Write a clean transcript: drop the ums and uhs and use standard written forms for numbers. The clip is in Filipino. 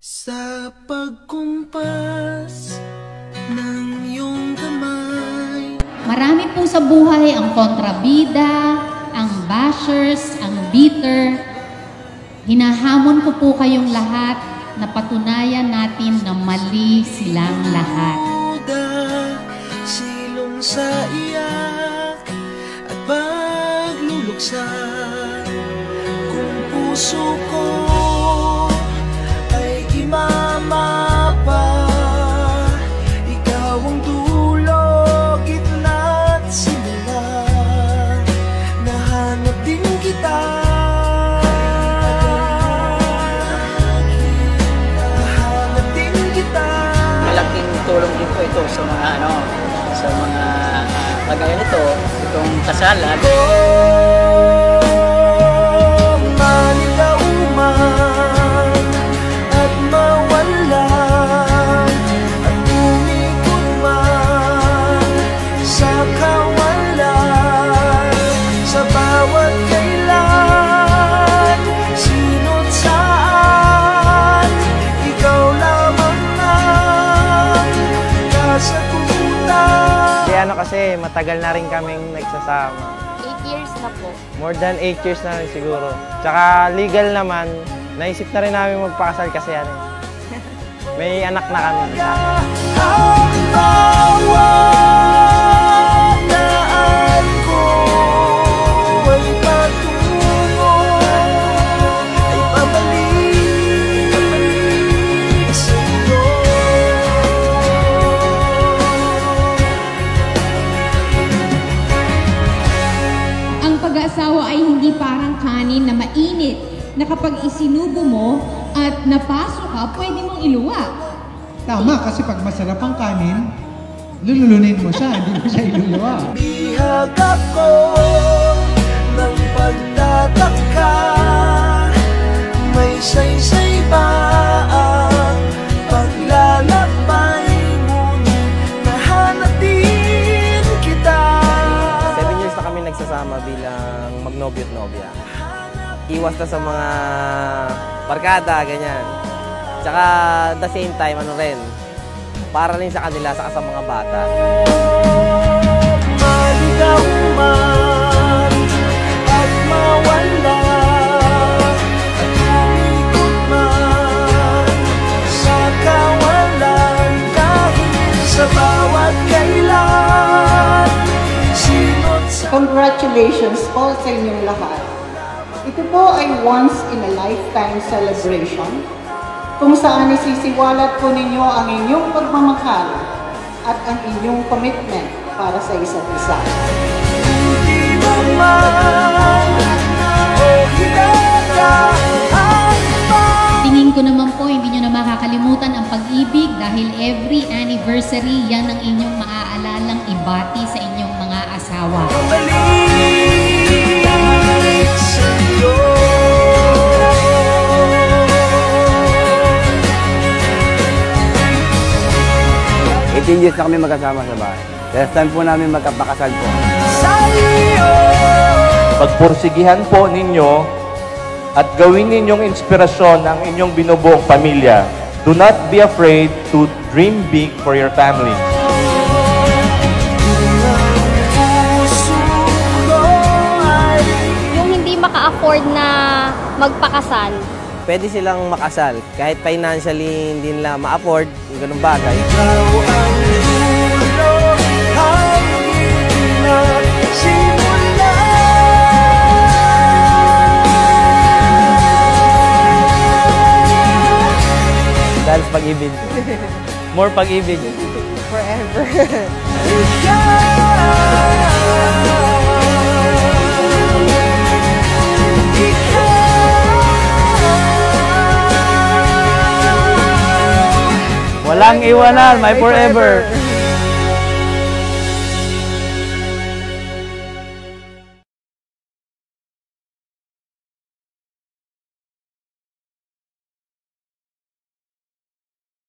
Sa pagkumpas ng iyong kamay. Marami po sa buhay ang kontrabida, ang bashers, ang bitter. Hinahamon ko po kayong lahat na patunayan natin na mali silang lahat. Silong sa iyak at pagluluksa. Kung puso ko ay imamapa, ikaw ang dulo, gitna at simula. Nahanap din kita, nahanap din kita. Malaking tulong din po ito sa mga kagaya nito, itong kasalan. Kasi matagal na rin kaming nagsasama. 8 years na po. More than 8 years na rin siguro. Tsaka legal naman, naisip na rin namin magpakasal kasi yan eh. May anak na kami. Pag-aasawa ay hindi parang kanin na mainit na kapag isinubo mo at napasok ka, pwede mong iluwa. Tama, kasi pag masarap ang kanin, lululunin mo siya, hindi mo siya iluluwa. Bihag ako ng pagtataka, may saysay ba ang paglalakbay, ngunit nahanap din kita. 7 years na kami nagsasama bilang magnobyo at nobya. Iwas na sa mga barkada, ganyan. Tsaka at the same time, para rin sa kanila, sa mga bata. Maligaw man at mawala, at umikot man sa kawalan, dahil sa bawat kailan. Congratulations po sa inyong lahat. Ito po ay once in a lifetime celebration kung saan isisiwalat po ninyo ang inyong pagmamahal at ang inyong commitment para sa isa't isa. Tingin ko naman po, hindi nyo na makakalimutan ang pag-ibig dahil every anniversary, yan ang inyong maaalalang ibati sa inyong mga asawa. Years na kami magkasama sa bahay. Last time po namin magkapakasal po. Pagpursigihan po ninyo at gawin ninyong inspirasyon ang inyong binubuong pamilya. Do not be afraid to dream big for your family. Yung hindi maka-afford na magpakasal, Pwede silang makasal. Kahit financially hindi nila ma-afford yung ganung bagay. Dahil sa pag-ibig. More pag-ibig. forever. Walang iwanan, my forever.